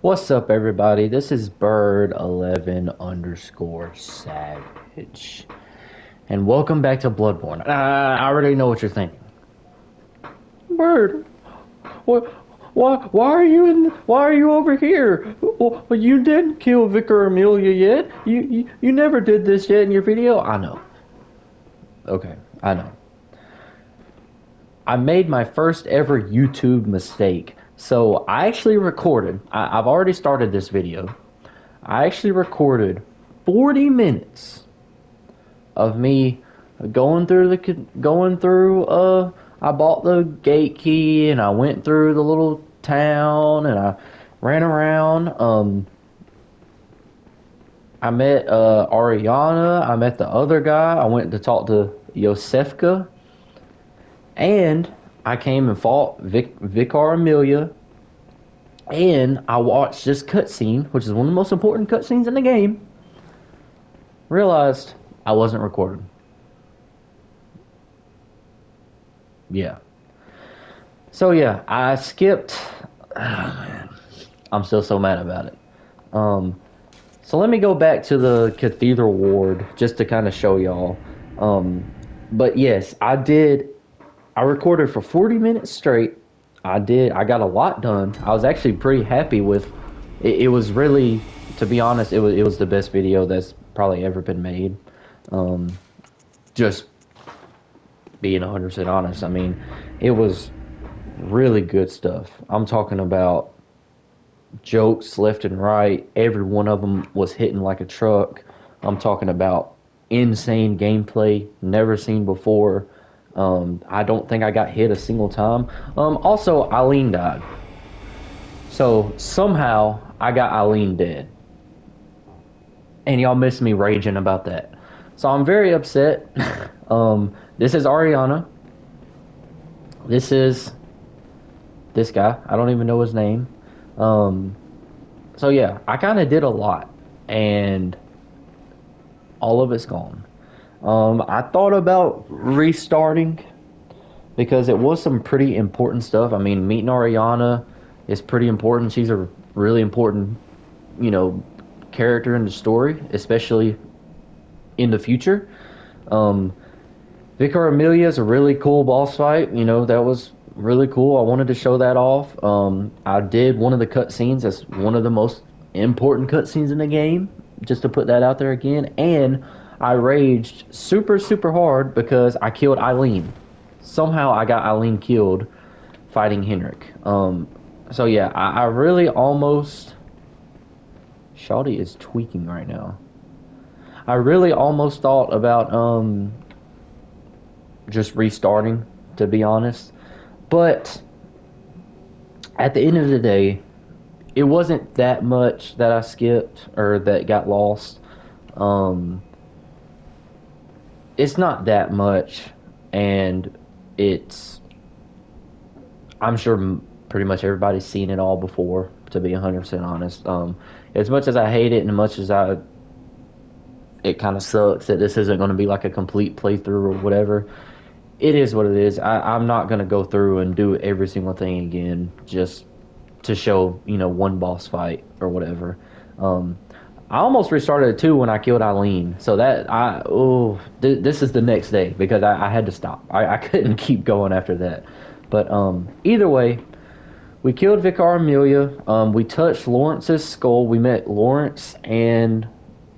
What's up, everybody? This is Bird11_Savage, and welcome back to Bloodborne. I already know what you're thinking. Bird, what? Why are you in? Why are you over here? Well, you didn't kill Vicar Amelia yet. You never did this yet in your video. I know. Okay, I know. I made my first ever YouTube mistake. So I actually recorded, I've already started this video. I actually recorded 40 minutes of me going through I bought the gate key and I went through the little town and I ran around. I met Ariana, I met the other guy, I went to talk to Yosefka, and I came and fought Vicar Amelia, and I watched this cutscene, which is one of the most important cutscenes in the game. Realized I wasn't recording. Yeah. So yeah, I skipped. Oh, man. I'm still so mad about it. So let me go back to the Cathedral Ward just to kind of show y'all. But yes, I did. I recorded for 40 minutes straight. I got a lot done. I was actually pretty happy with it. It was really, to be honest, it was the best video that's probably ever been made. Just being 100% honest. I mean, it was really good stuff. I'm talking about jokes left and right. Every one of them was hitting like a truck. I'm talking about insane gameplay never seen before. I don't think I got hit a single time. Also, Eileen died. So, somehow, I got Eileen dead. And y'all missed me raging about that. So, I'm very upset. This is Ariana. This is this guy. I don't even know his name. So, yeah, I kind of did a lot. And all of it's gone. I thought about restarting because it was some pretty important stuff. I mean, meeting Ariana is pretty important. She's a really important, character in the story, especially in the future. Vicar Amelia is a really cool boss fight. That was really cool. I wanted to show that off. I did one of the cutscenes. That's one of the most important cutscenes in the game, just to put that out there again. And I raged super, super hard because I killed Eileen. Somehow I got Eileen killed fighting Henrik. So yeah, I really almost... Shawty is tweaking right now. I really almost thought about just restarting, to be honest. But at the end of the day, it wasn't that much that I skipped or that got lost. It's not that much, and I'm sure pretty much everybody's seen it all before, to be 100% honest. As much as I hate it and as much as it kind of sucks that this isn't going to be like a complete playthrough or whatever, it is what it is. I'm not going to go through and do every single thing again just to show, one boss fight or whatever. I almost restarted it too when I killed Eileen. So this is the next day because I had to stop. I couldn't keep going after that. But either way, we killed Vicar Amelia. We touched Lawrence's skull. We met Lawrence and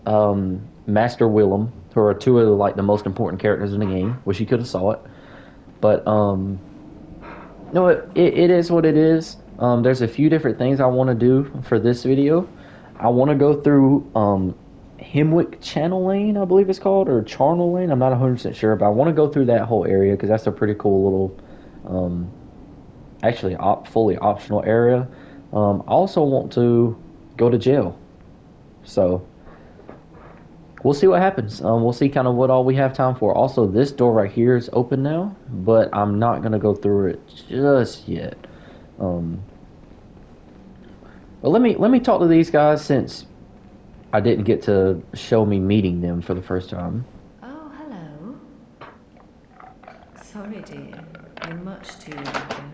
Master Willem, who are two of the most important characters in the game. Wish you could have saw it. But no, it is what it is. There's a few different things I want to do for this video. I want to go through Hemwick Charnel Lane, I believe it's called, or Charnel Lane. I'm not 100% sure, but I want to go through that whole area because that's a pretty cool little, actually fully optional area. I also want to go to jail. So we'll see what happens. We'll see kind of what all we have time for. Also, this door right here is open now, but I'm not going to go through it just yet. But let me talk to these guys since I didn't get to show me meeting them for the first time. Oh, hello. Sorry, dear. You're much too eager.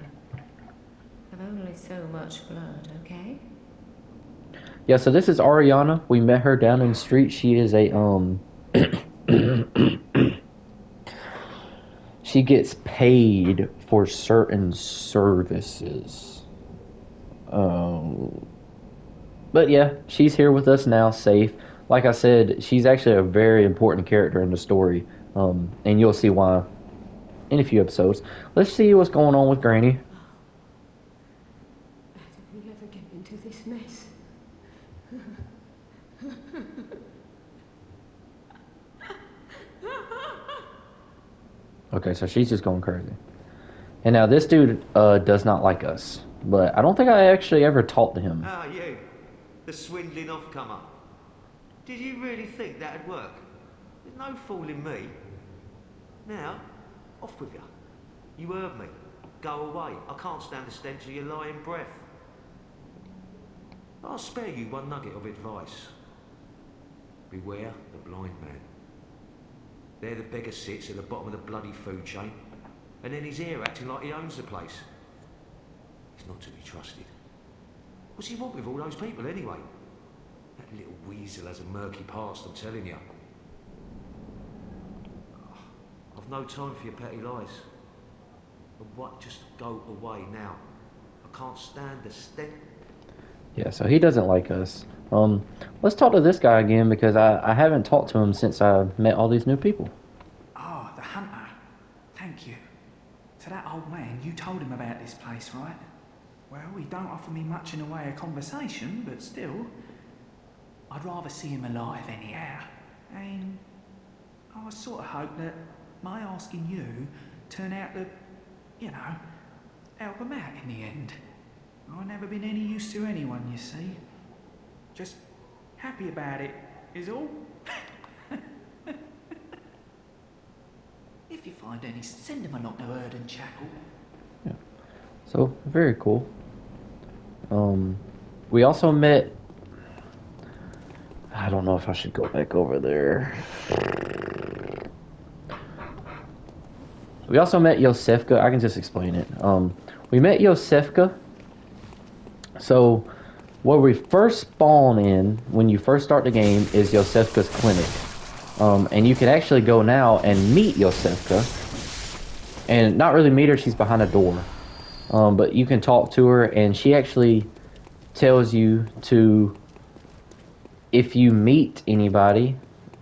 I've only so much blood, okay? Yeah, so this is Ariana. We met her down in the street. She is a she gets paid for certain services. Um but yeah, she's here with us now, safe. Like I said, she's actually a very important character in the story. And you'll see why in a few episodes. Let's see what's going on with Granny. How did we ever get into this mess? Okay, so she's just going crazy. And now this dude does not like us, but I don't think I actually ever talked to him. Ah, you. The swindling off-comer. Did you really think that'd work? There's no fooling me. Now, off with you. You heard me. Go away. I can't stand the stench of your lying breath. I'll spare you one nugget of advice. Beware the blind man. There the beggar sits at the bottom of the bloody food chain, and then he's here acting like he owns the place. He's not to be trusted. What's he want with all those people anyway? That little weasel has a murky past, I'm telling you. I've no time for your petty lies. And what? Just go away now. I can't stand the stench. Yeah, so he doesn't like us. Let's talk to this guy again because I haven't talked to him since I met all these new people. Ah, the hunter. Thank you. So that old man, you told him about this place, right? Well, he don't offer me much in the way of conversation, but still, I'd rather see him alive anyhow. And I sort of hope that my asking you turn out to, you know, help him out in the end. I've never been any use to anyone, you see. Just happy about it, is all. If you find any, send him along to Erden Chapel. Yeah. So, very cool. We also met... I don't know if I should go back over there. We also met Yosefka. I can just explain it. We met Yosefka. So, where we first spawn in, when you first start the game, is Yosefka's clinic. And you can actually go now and meet Yosefka. And not really meet her, she's behind a door. But you can talk to her, and she actually tells you to, if you meet anybody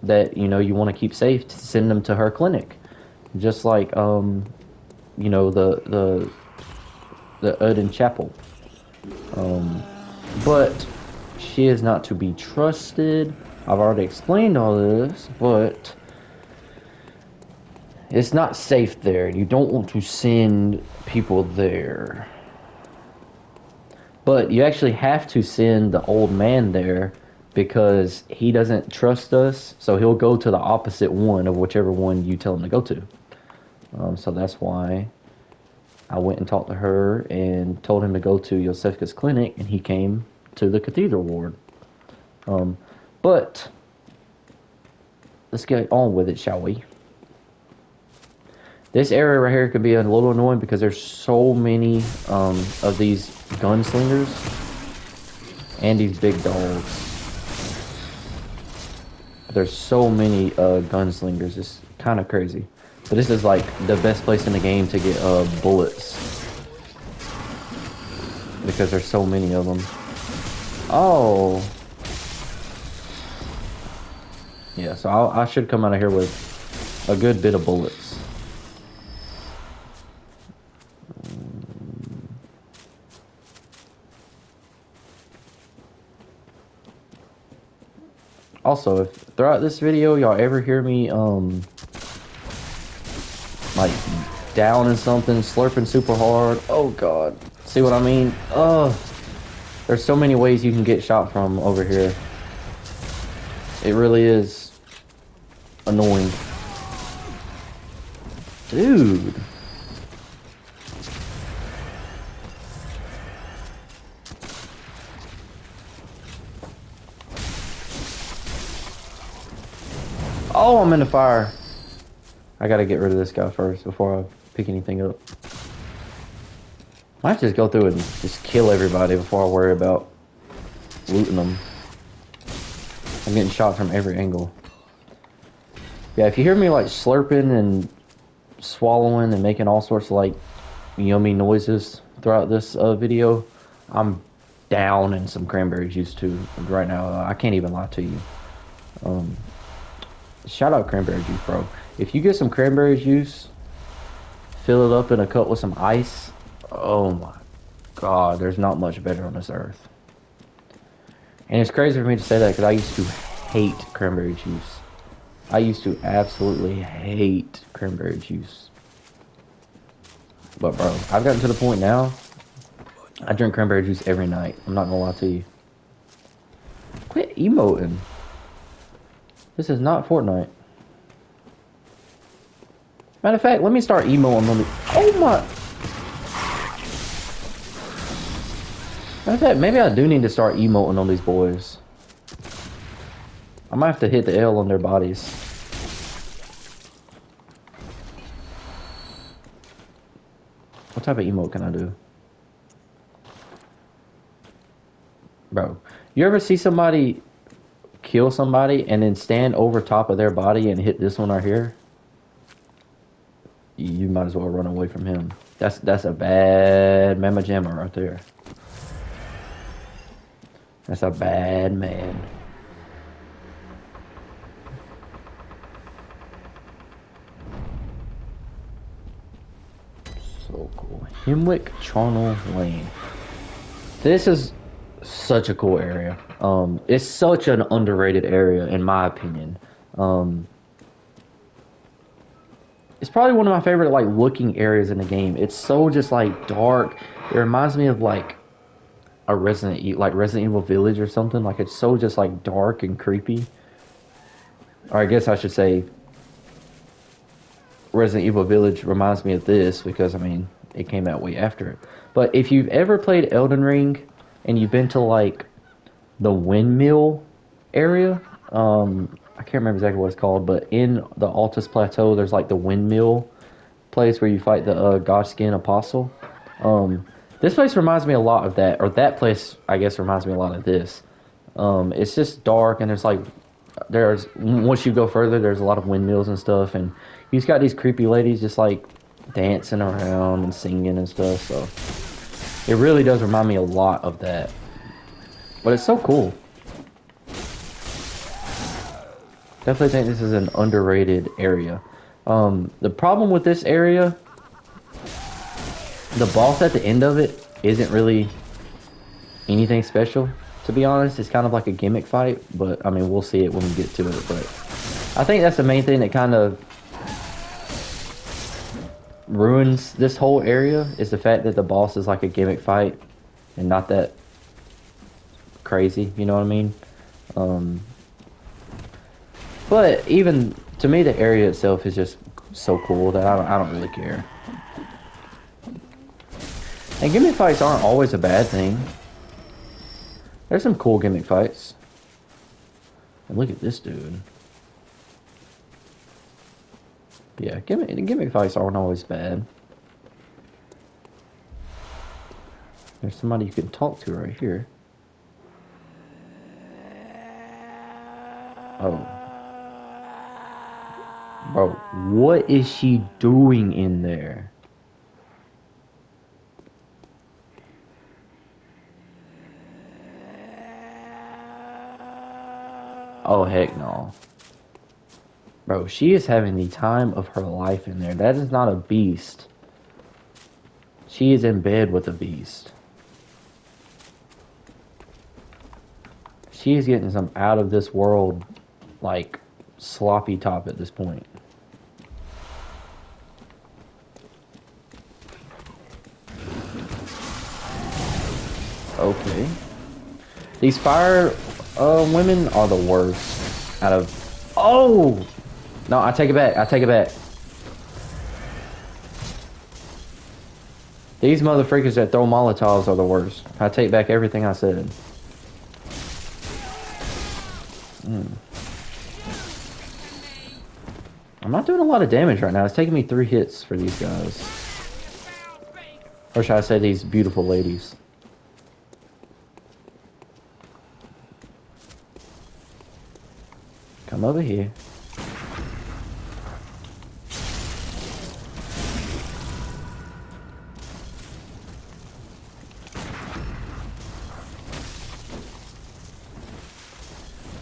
that, you know, you want to keep safe, to send them to her clinic. Just like, you know, the Uden Chapel. But she is not to be trusted. I've already explained all this, but it's not safe there. You don't want to send people there. But you actually have to send the old man there because he doesn't trust us, so he'll go to the opposite one of whichever one you tell him to go to. So that's why I went and talked to her and told him to go to Yosefka's clinic, and he came to the cathedral ward. But let's get on with it, shall we? This area right here could be a little annoying because there's so many of these gunslingers and these big dogs. There's so many gunslingers. It's kind of crazy. But this is like the best place in the game to get bullets because there's so many of them. Oh. Yeah, so I should come out of here with a good bit of bullets. Also, if throughout this video y'all ever hear me like down in something, slurping super hard, oh god, see what I mean? There's so many ways you can get shot from over here. It really is annoying. Dude. Oh, I'm in the fire. I gotta get rid of this guy first before I pick anything up. Might just go through and just kill everybody before I worry about looting them. I'm getting shot from every angle. Yeah, if you hear me like slurping and swallowing and making all sorts of like yummy noises throughout this video, I'm down in some cranberry juice too right now. I can't even lie to you. Shout out cranberry juice, bro. If you get some cranberry juice, fill it up in a cup with some ice. Oh my god, there's not much better on this earth. And it's crazy for me to say that because I used to hate cranberry juice. I used to absolutely hate cranberry juice. But bro, I've gotten to the point now, I drink cranberry juice every night. I'm not gonna lie to you. Quit emoting. This is not Fortnite. Matter of fact, let me start emoting on the... Oh my... Matter of fact, maybe I do need to start emoting on these boys. I might have to hit the L on their bodies. What type of emote can I do? Bro, you ever see somebody kill somebody and then stand over top of their body and hit this one right here? You might as well run away from him. That's a bad mama jamma right there. That's a bad man. So cool. Hemwick Charnel Lane. This is such a cool area. It's such an underrated area in my opinion. It's probably one of my favorite like looking areas in the game. It's so just like dark. It reminds me of like a Resident Evil Village or something. Like it's so just like dark and creepy. Or I guess I should say Resident Evil Village reminds me of this because I mean it came out way after it. But if you've ever played Elden Ring and you've been to like the windmill area, I can't remember exactly what it's called, but in the Altus Plateau, there's like the windmill place where you fight the Godskin Apostle. This place reminds me a lot of that, or that place, I guess, reminds me a lot of this. It's just dark, and there's once you go further, there's a lot of windmills and stuff, and you just got these creepy ladies just like dancing around and singing and stuff. So it really does remind me a lot of that, but it's so cool. Definitely think this is an underrated area. The problem with this area, the boss at the end of it isn't really anything special, to be honest. It's kind of like a gimmick fight, but I mean, we'll see it when we get to it. But I think that's the main thing that kind of ruins this whole area, is the fact that the boss is like a gimmick fight and not that crazy, you know what I mean? But even to me, the area itself is just so cool that I don't really care. And gimmick fights aren't always a bad thing. There's some cool gimmick fights. And look at this dude. Yeah, gimmick fights aren't always bad. There's somebody you can talk to right here. Oh. Bro, what is she doing in there? Oh, heck no. Bro, she is having the time of her life in there. That is not a beast. She is in bed with a beast. She is getting some out of this world, like, sloppy top at this point. Okay. These fire women are the worst out of... Oh! No, I take it back. I take it back. These motherfuckers that throw Molotovs are the worst. I take back everything I said. I'm not doing a lot of damage right now. It's taking me 3 hits for these guys. Or should I say these beautiful ladies. Come over here.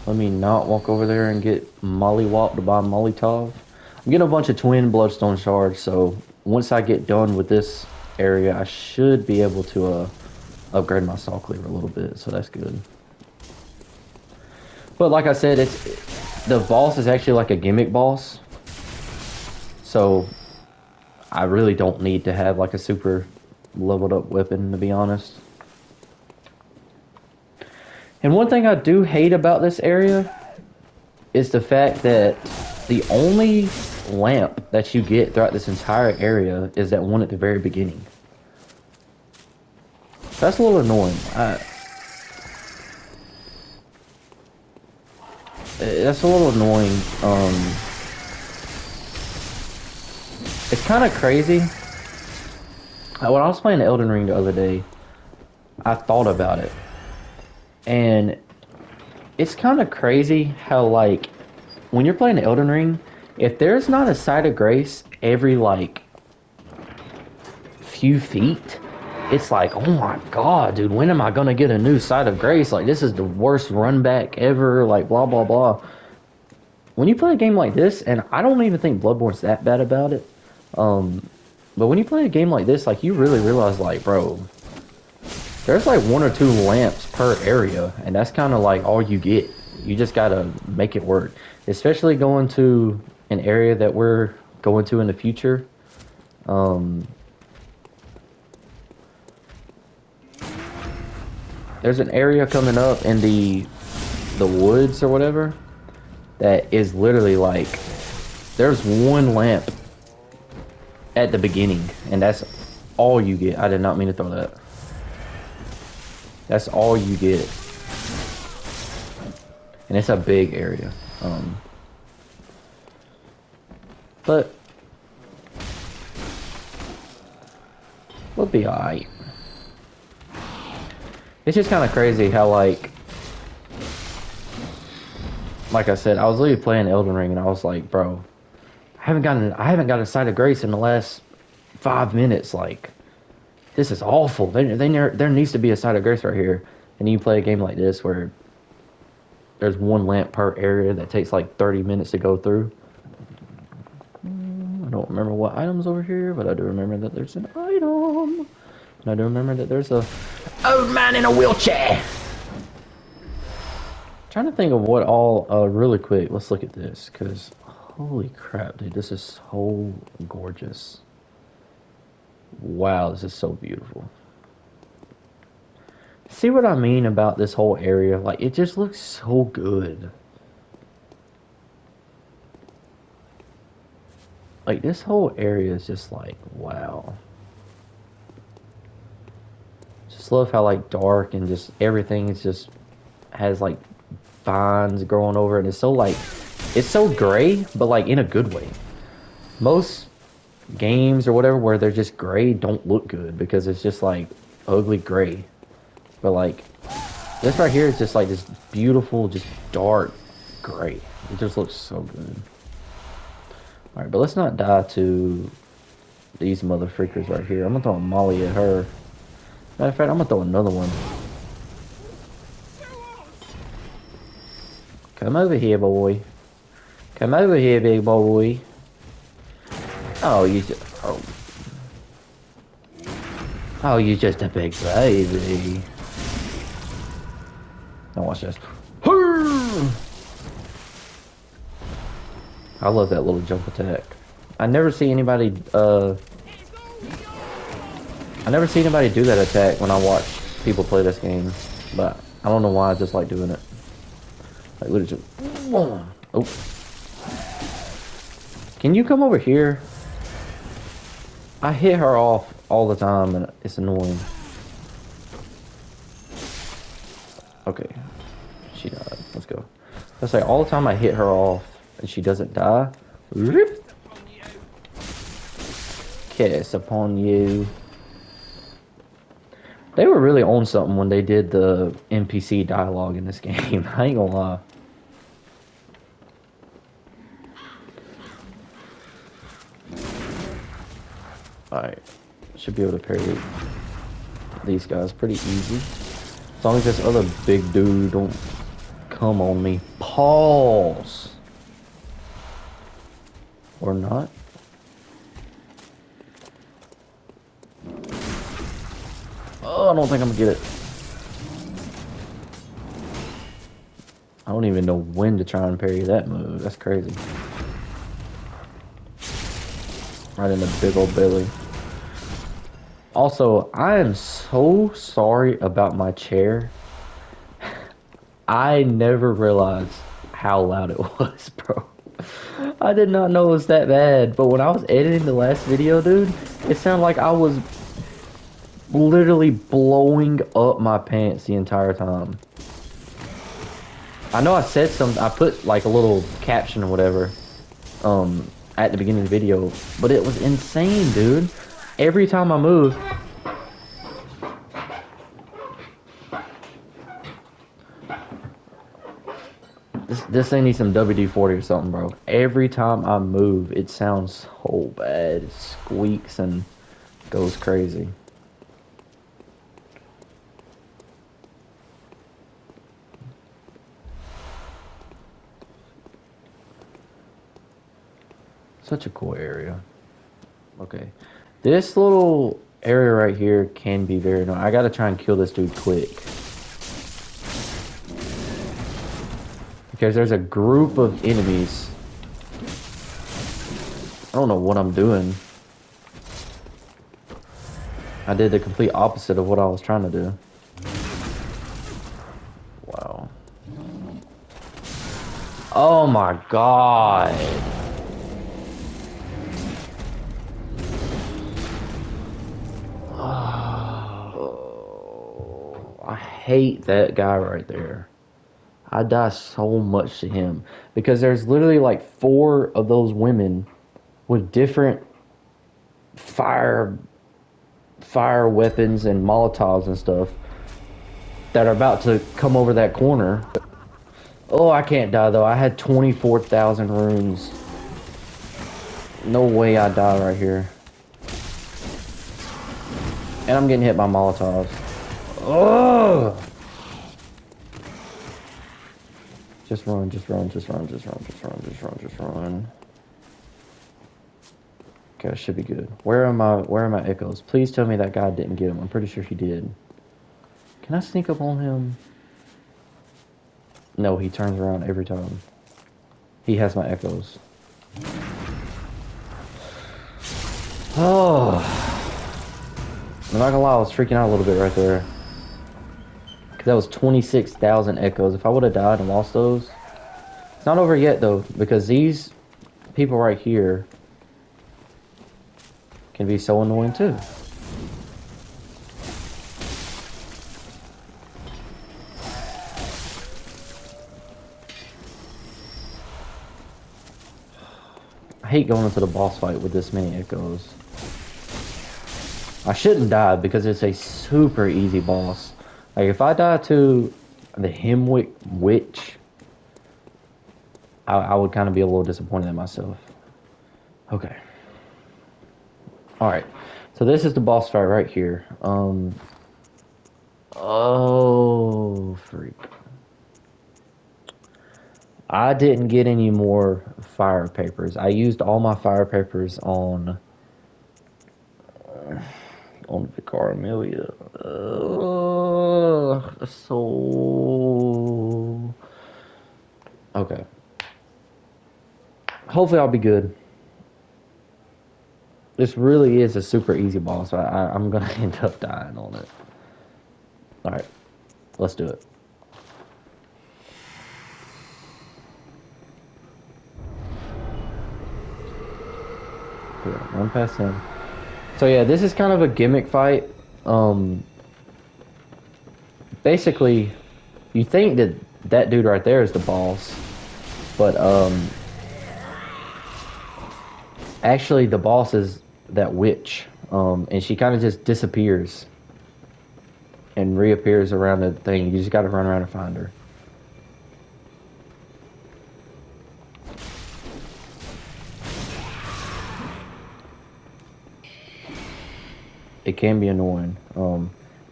Let me not walk over there and get mollywopped by Molotov. I'm getting a bunch of twin bloodstone shards, so once I get done with this area, I should be able to upgrade my saw cleaver a little bit, so that's good. But like I said, the boss is actually like a gimmick boss, so I really don't need to have like a super leveled up weapon, to be honest. And one thing I do hate about this area is the fact that the only lamp that you get throughout this entire area is that one at the very beginning. That's a little annoying. That's a little annoying. It's kind of crazy. When I was playing Elden Ring the other day, I thought about it. And it's kind of crazy how, like, when you're playing Elden Ring, if there's not a site of grace every, like, few feet, it's like, oh my god, dude, when am I gonna get a new site of grace? Like, this is the worst run back ever, like, blah, blah, blah. When you play a game like this, and I don't even think Bloodborne's that bad about it, but when you play a game like this, like, you really realize, like, bro, there's like 1 or 2 lamps per area, and that's kind of like all you get. You just gotta make it work. Especially going to an area that we're going to in the future. There's an area coming up in the woods or whatever that is literally like, there's 1 lamp at the beginning, and that's all you get. I did not mean to throw that. That's all you get. And it's a big area. But we'll be alright. It's just kind of crazy how, like I said, I was literally playing Elden Ring and I was like, bro, I haven't gotten a sight of grace in the last 5 minutes. Like, this is awful. There needs to be a site of grace right here. And you play a game like this where there's 1 lamp per area that takes like 30 minutes to go through. I don't remember what item's over here, but I do remember that there's an item. And I do remember that there's a old man in a wheelchair. Trying to think of what all, really quick, let's look at this, because holy crap, dude, this is so gorgeous. Wow, this is so beautiful. See what I mean about this whole area? Like, it just looks so good. Like, this whole area is just like, wow. Just love how, like, dark and just everything is just has, like, vines growing over it. And it's so, like, it's so gray, but, like, in a good way. Most games or whatever where they're just gray don't look good because it's just, like, ugly gray. But, like, this right here is just, like, this beautiful, just dark gray. It just looks so good. Alright, but let's not die to these mother freakers right here. I'm gonna throw a molly at her. Matter of fact, I'm gonna throw another one. Come over here, boy. Come over here, big boy. Oh, you just... Oh. Oh, you're just a big baby. Now watch this. I love that little jump attack. I never see anybody do that attack when I watch people play this game. But I don't know why, I just like doing it. Like literally just, oh. Can you come over here? I hit her off all the time and it's annoying. Okay. She died. Let's go. Let's say all the time I hit her off and she doesn't die. Rip. Kiss upon you. They were really on something when they did the NPC dialogue in this game. I ain't gonna lie. Alright. Should be able to parry these guys pretty easy. As long as this other big dude don't come on me. Pause. Or not. Oh, I don't think I'm gonna get it. I don't even know when to try and parry that move. That's crazy. Right in the big old belly. Also, I am so sorry about my chair. I never realized how loud it was, bro. I did not know it was that bad, but when I was editing the last video, dude, it sounded like I was literally blowing up my pants the entire time. I know I said something, I put like a little caption or whatever, at the beginning of the video, but it was insane, dude. Every time I move, this thing needs some WD-40 or something, bro. Every time I move, it sounds so bad. It squeaks and goes crazy. Such a cool area. Okay. This little area right here can be very annoying. I gotta try and kill this dude quick. Because there's a group of enemies. I don't know what I'm doing. I did the complete opposite of what I was trying to do. Wow. Oh my god. Oh, I hate that guy right there. I die so much to him because there's literally like 4 of those women with different fire weapons and Molotovs and stuff that are about to come over that corner. Oh, I can't die though. I had 24,000 runes. No way I die right here. And I'm getting hit by Molotovs. Oh! Just run, just run, just run, just run, just run, just run, just run. Okay, should be good. Where are my echoes? Please tell me that guy didn't get him. I'm pretty sure he did. Can I sneak up on him? No, he turns around every time. He has my echoes. Oh. I'm not gonna lie, I was freaking out a little bit right there. Because that was 26,000 echoes. If I would have died and lost those. It's not over yet though, because these people right here can be so annoying too. I hate going into the boss fight with this many echoes. I shouldn't die because it's a super easy boss. Like if I die to the Hemwick Witch, I would kind of be a little disappointed in myself. Okay. Alright. So this is the boss fight right here. Oh, freak. I didn't get any more fire papers. I used all my fire papers on Vicar Amelia. So okay. Hopefully I'll be good. This really is a super easy boss. I'm gonna end up dying on it. Alright. Let's do it. Good. Run past him. So yeah, this is kind of a gimmick fight. Basically, you think that that dude right there is the boss, but actually the boss is that witch, and she kind of just disappears and reappears around the thing. You just got to run around and find her. It can be annoying.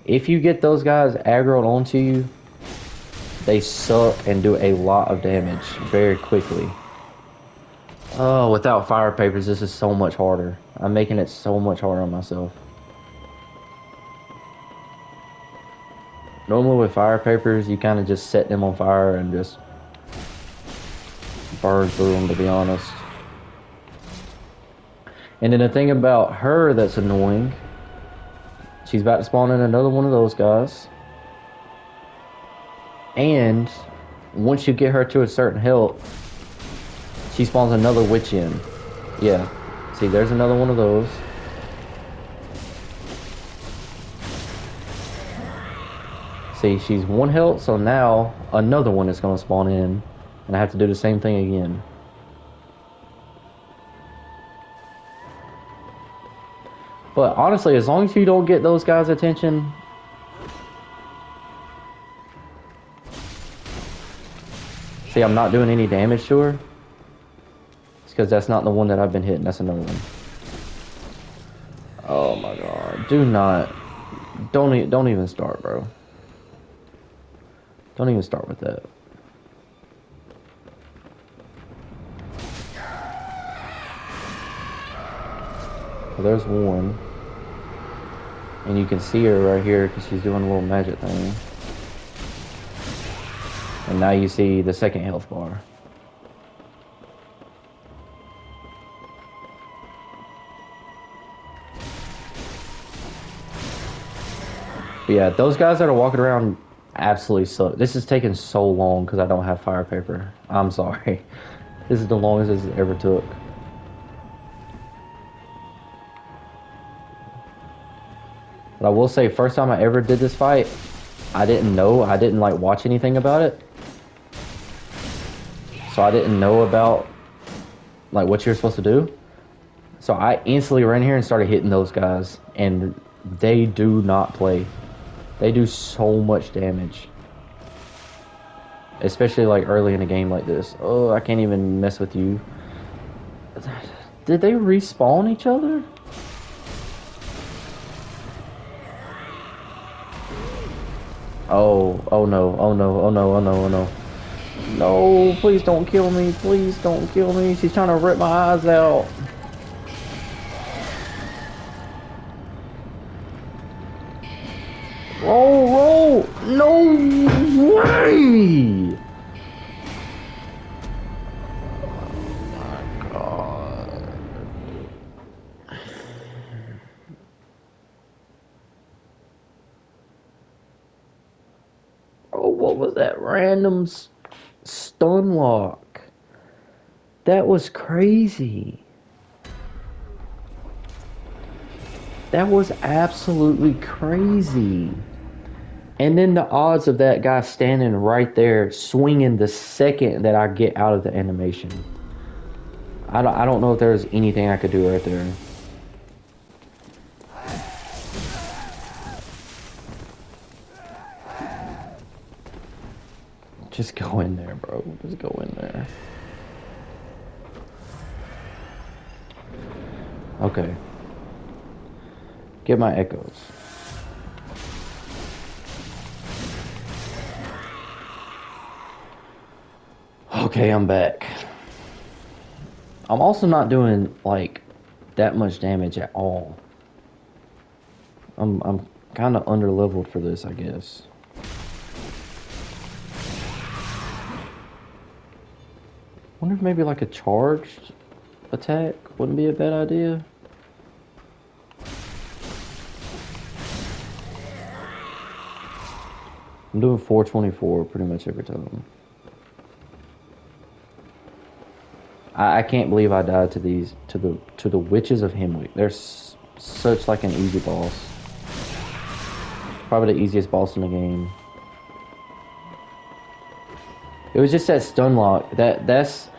If you get those guys aggroed onto you, they suck and do a lot of damage very quickly. Oh, without fire papers, this is so much harder. I'm making it so much harder on myself. Normally with fire papers, you kind of just set them on fire and just burn through them, to be honest. And then the thing about her that's annoying, she's about to spawn in another one of those guys. And once you get her to a certain health, she spawns another witch in. Yeah. See, there's another one of those. See, she's 1 health, so now another one is going to spawn in. And I have to do the same thing again. But honestly, as long as you don't get those guys' attention... See, I'm not doing any damage to her. It's because that's not the one that I've been hitting. That's another one. Oh my god. Do not... Don't even start, bro. Don't even start with that. Well, there's one. And you can see her right here because she's doing a little magic thing. And now you see the second health bar. But yeah, those guys that are walking around absolutely suck. This is taking so long because I don't have fire paper. I'm sorry. This is the longest this ever took. But I will say, first time I ever did this fight, I didn't know. I didn't like watch anything about it. So I didn't know about like what you're supposed to do. So I instantly ran here and started hitting those guys, and they do not play. They do so much damage. Especially like early in a game like this. Oh, I can't even mess with you. Did they respawn each other? Oh no, oh no, oh no, oh no, oh no. No, please don't kill me, please don't kill me. She's trying to rip my eyes out. Roll! No way! Oh my god. Oh, what was that random stun lock? That was crazy. That was absolutely crazy. And then the odds of that guy standing right there swinging the second that I get out of the animation. I don't know if there's anything I could do right there. Just go in there, bro. Just go in there. Okay. Get my echoes. Okay, I'm back. I'm also not doing like that much damage at all. I'm kind of under leveled for this, I guess. Wonder if maybe like a charged attack wouldn't be a bad idea. I'm doing 424 pretty much every time. I can't believe I died to these to the witches of Hemwick. They're such like an easy boss. Probably the easiest boss in the game. It was just that stun lock. That's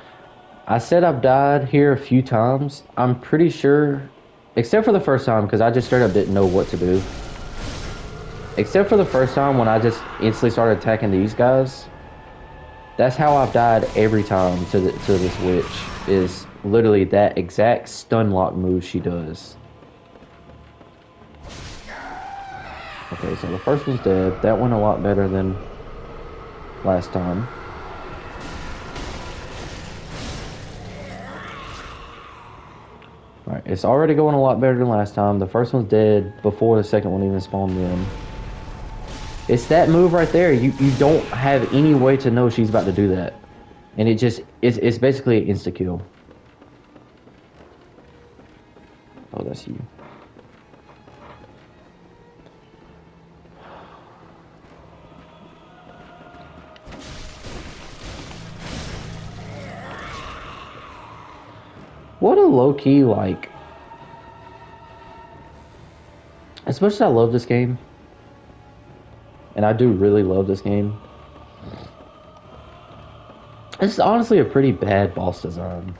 I said I've died here a few times. I'm pretty sure, except for the first time because I just straight up didn't know what to do. Except for the first time when I just instantly started attacking these guys. That's how I've died every time to this witch, is literally that exact stun lock move she does. Okay, so the first one's dead. That went a lot better than last time. Alright, it's already going a lot better than last time. The first one's dead before the second one even spawned in. It's that move right there. You don't have any way to know she's about to do that. And it's basically an insta-kill. Oh, that's you. What a low-key, like... As much as I love this game, and I do really love this game, it's honestly a pretty bad boss design.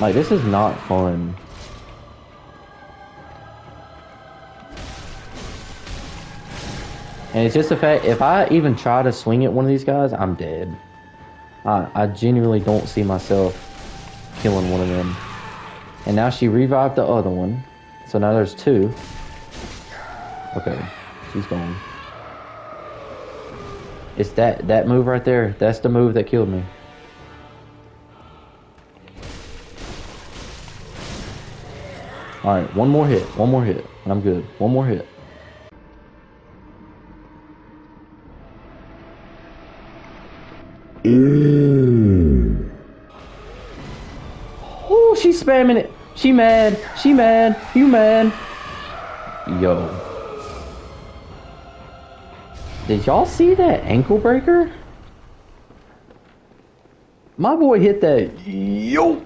Like, this is not fun. And it's just the fact, if I even try to swing at one of these guys, I'm dead. I genuinely don't see myself killing one of them. And now she revived the other one. So now there's two. Okay, she's gone. It's that move right there. That's the move that killed me. Alright, one more hit, and I'm good. One more hit. Oh, she's spamming it. She mad. You mad. Yo. Did y'all see that ankle breaker? My boy hit that. Yo.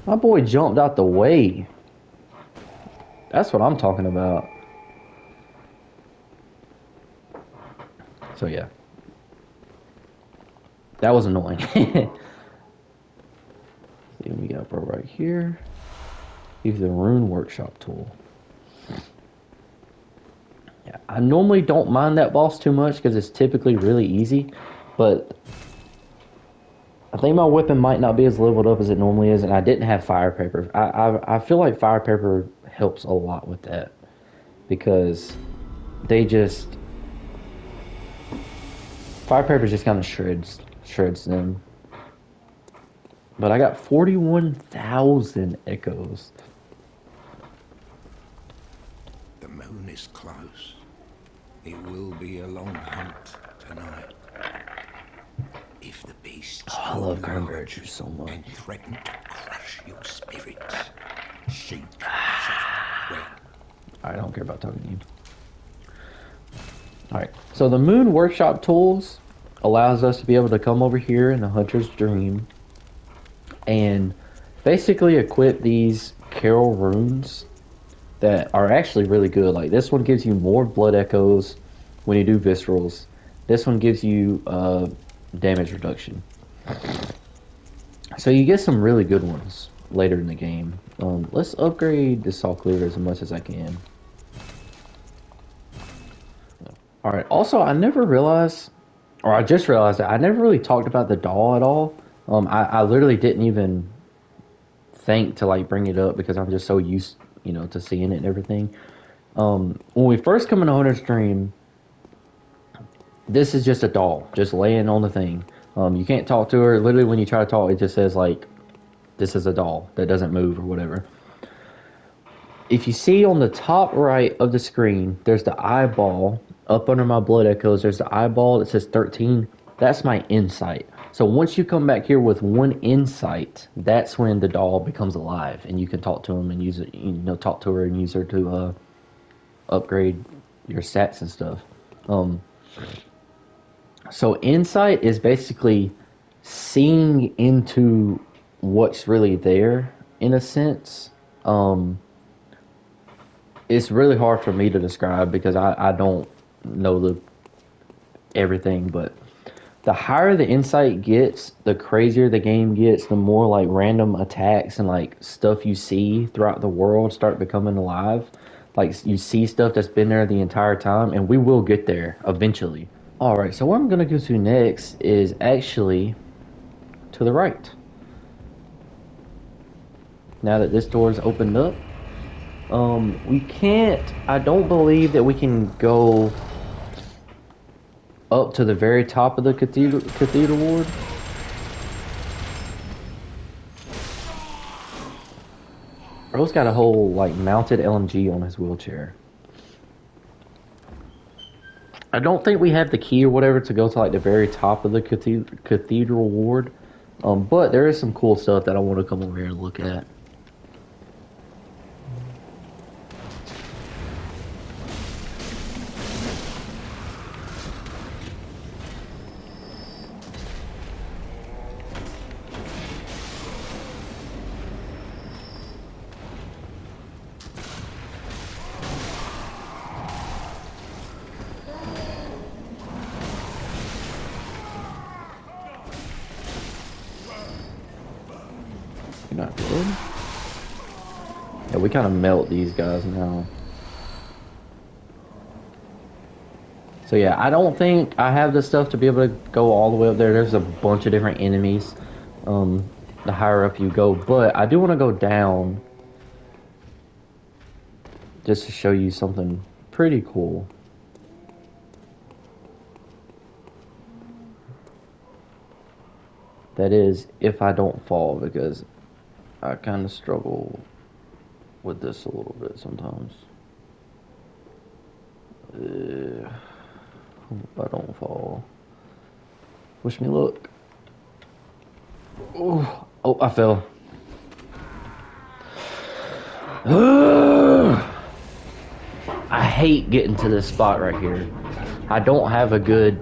My boy jumped out the way. That's what I'm talking about. So yeah. That was annoying. See what we got, bro, right here. Use the rune workshop tool. Yeah, I normally don't mind that boss too much because it's typically really easy, but I think my weapon might not be as leveled up as it normally is, and I didn't have fire paper. I feel like fire paper helps a lot with that because they just fire paper just kind of shreds them. But I got 41,000 echoes. The moon is close. It will be a long hunt tonight. If the beasts I love cranberry juice so much. and threaten to crush your spirits, seek soft rain. I don't care about talking to you. Alright, so the moon workshop tools allows us to be able to come over here in the hunter's dream and basically equip these Carol runes that are actually really good. Like this one gives you more blood echoes when you do viscerals. This one gives you damage reduction. So you get some really good ones later in the game. Let's upgrade the saw cleaver as much as I can. Alright, also I never realized, or I just realized that I never really talked about the doll at all. I literally didn't even think to like bring it up because I'm just so used, you know, to seeing it and everything. When we first come into Hunter's Dream, this is just a doll, just laying on the thing. You can't talk to her. Literally, when you try to talk, it just says like, "This is a doll that doesn't move" or whatever. If you see on the top right of the screen, there's the eyeball. Up under my blood echoes, there's the eyeball that says 13. That's my insight. So once you come back here with one insight, that's when the doll becomes alive, and you can talk to him and use it. You know, talk to her and use her to upgrade your stats and stuff. So insight is basically seeing into what's really there, in a sense. It's really hard for me to describe because I don't know everything, but the higher the insight gets, the crazier the game gets, the more like random attacks and like stuff you see throughout the world start becoming alive. Like you see stuff that's been there the entire time, and we will get there eventually. Alright, so what I'm going to go to next is actually to the right. Now that this door is opened up, We can't. I don't believe that we can go up to the very top of the cathedral ward. Bro's got a whole like mounted LMG on his wheelchair. I don't think we have the key or whatever to go to like the very top of the cathedral ward. But there is some cool stuff that I want to come over here and look at. You're not good? Yeah, we kind of melt these guys now. So yeah, I don't think I have the stuff to be able to go all the way up there. There's a bunch of different enemies, the higher up you go. But I do want to go down just to show you something pretty cool. That is, if I don't fall, because I kind of struggle with this a little bit sometimes. Hope I don't fall. Wish me luck. Oh, I fell. I hate getting to this spot right here. I don't have a good,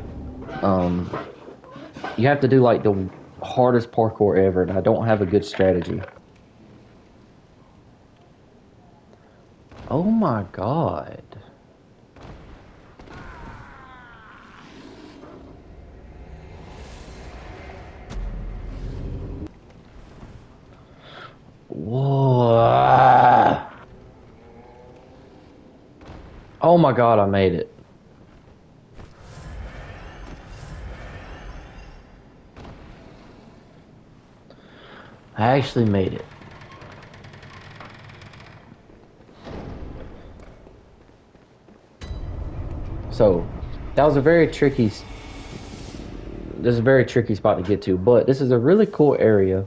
you have to do like the hardest parkour ever, and I don't have a good strategy. Oh my god. Whoa. Oh my god, I made it. I actually made it. So, that was a very tricky, this is a very tricky spot to get to, but this is a really cool area,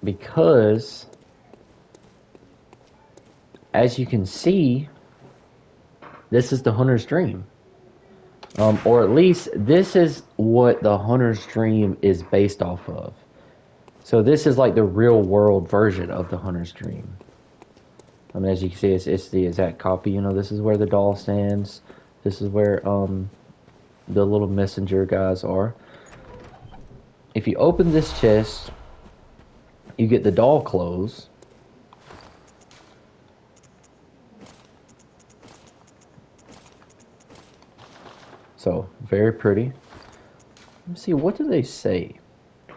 because, as you can see, this is the Hunter's Dream. Or at least, this is what the Hunter's Dream is based off of. So this is like the real world version of the Hunter's Dream. I mean, as you can see, it's the exact copy. You know, this is where the doll stands. This is where the little messenger guys are. If you open this chest, you get the doll clothes. So, very pretty. Let me see, what do they say?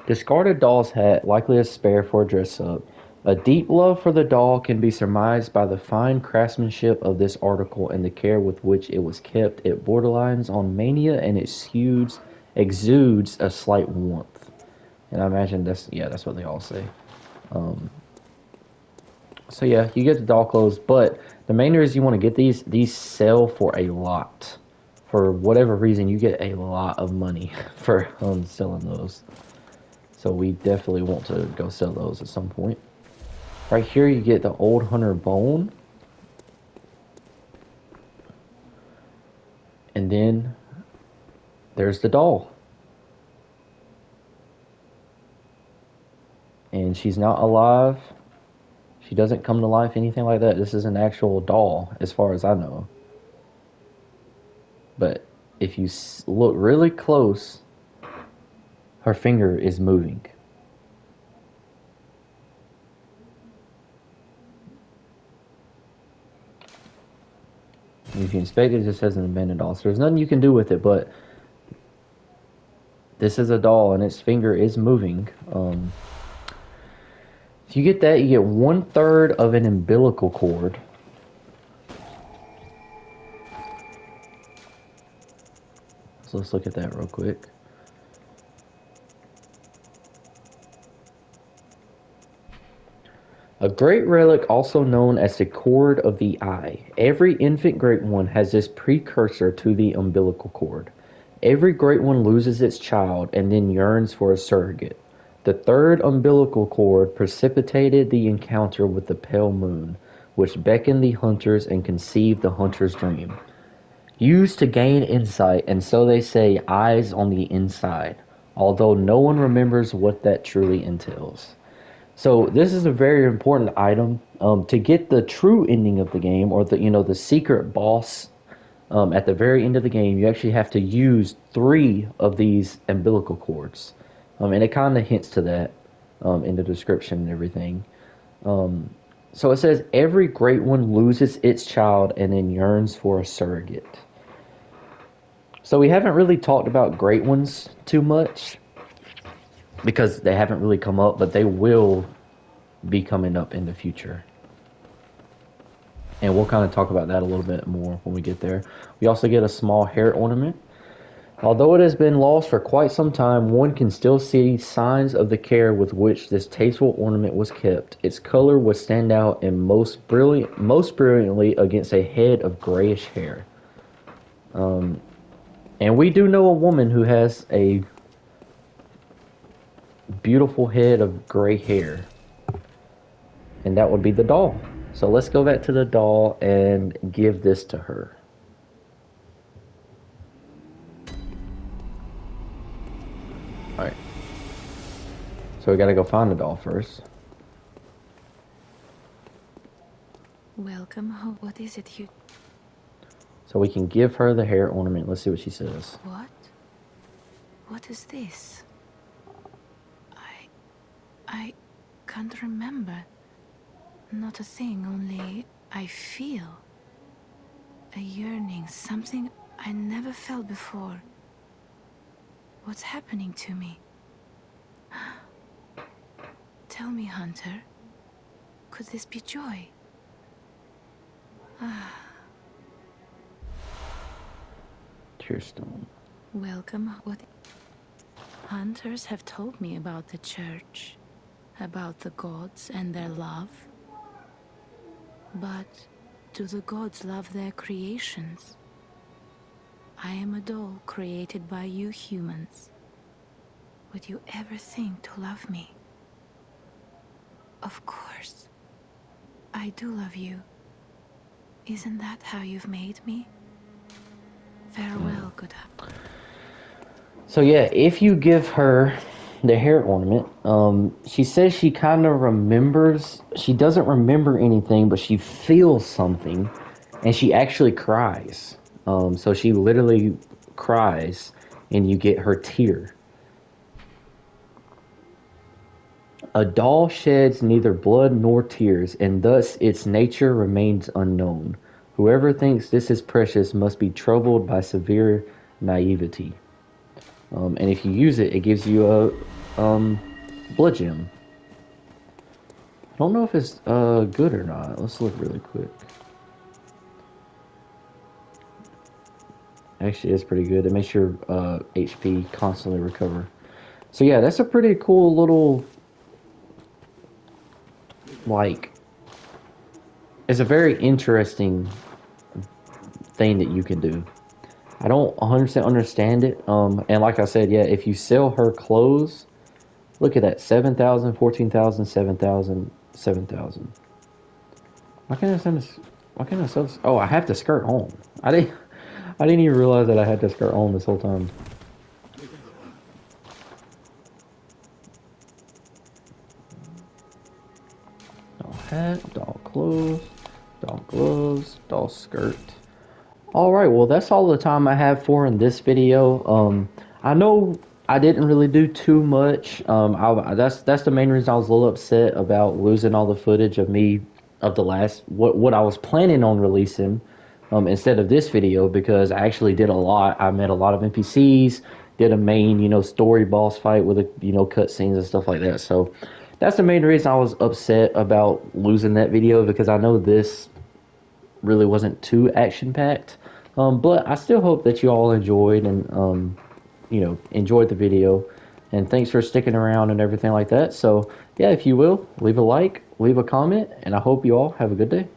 Discarded doll's hat, likely a spare for a dress-up. A deep love for the doll can be surmised by the fine craftsmanship of this article and the care with which it was kept. It borderlines on mania and it exudes a slight warmth. And I imagine that's what they all say. So yeah, you get the doll clothes, but the main reason you want to get these sell for a lot. For whatever reason, you get a lot of money for selling those. So we definitely want to go sell those at some point. Right here you get the old hunter bone. And then there's the doll. And she's not alive. She doesn't come to life, anything like that. This is an actual doll, as far as I know. But if you look really close, her finger is moving. And if you inspect it, it just says an abandoned doll. So there's nothing you can do with it, but this is a doll and its finger is moving. If you get that, you get 1/3 of an umbilical cord. So let's look at that real quick. A great relic, also known as the cord of the eye. Every infant great one has this precursor to the umbilical cord. Every great one loses its child and then yearns for a surrogate. The third umbilical cord precipitated the encounter with the pale moon, which beckoned the hunters and conceived the hunter's dream. Used to gain insight, and so they say, eyes on the inside, although no one remembers what that truly entails. So this is a very important item to get the true ending of the game, or the secret boss at the very end of the game. You actually have to use 3 of these umbilical cords, and it kind of hints to that in the description and everything. So it says every great one loses its child and then yearns for a surrogate. So we haven't really talked about great ones too much, because they haven't really come up, but they will be coming up in the future. And we'll kind of talk about that a little bit more when we get there. We also get a small hair ornament. Although it has been lost for quite some time, one can still see signs of the care with which this tasteful ornament was kept. Its color would stand out and most brilliantly against a head of grayish hair. And we do know a woman who has a beautiful head of gray hair, and that would be the doll. So let's go back to the doll and give this to her. Alright, so we gotta go find the doll first. Welcome home. What is it you... So we can give her the hair ornament. Let's see what she says. What? What is this? I can't remember. Not a thing, only I feel a yearning, something I never felt before. What's happening to me? Tell me, Hunter, could this be joy? Tearstone. Welcome. What? Hunters have told me about the church, about the gods and their love. But do the gods love their creations? I am a doll created by you humans. Would you ever think to love me? Of course. I do love you. Isn't that how you've made me? Farewell, good husband. So yeah, if you give her the hair ornament, she says she kind of remembers, she doesn't remember anything, but she feels something, and she actually cries. So she literally cries, and you get her tear. A doll sheds neither blood nor tears, and thus its nature remains unknown. Whoever thinks this is precious must be troubled by severe naivety. And if you use it, it gives you a blood gem. I don't know if it's good or not. Let's look really quick. Actually, it's pretty good. It makes your HP constantly recover. So yeah, that's a pretty cool little, like, it's a very interesting thing that you can do. I don't 100% understand it. And like I said, yeah, if you sell her clothes, look at that, 7,000, 14,000, 7,000, 7,000. Why can't I send this? Why can't I sell this? Oh, I have to skirt home. I didn't even realize that I had to skirt home this whole time. Doll hat, doll clothes, doll gloves, doll skirt. Alright, well that's all the time I have for in this video. I know I didn't really do too much. That's the main reason I was a little upset about losing all the footage of me of the last what I was planning on releasing instead of this video, because I actually did a lot. I met a lot of NPCs, did a main story boss fight with cutscenes and stuff like that. So that's the main reason I was upset about losing that video, because I know this really wasn't too action packed. But I still hope that you all enjoyed and enjoyed the video. And thanks for sticking around and everything like that. So, yeah, if you will, leave a like, leave a comment, and I hope you all have a good day.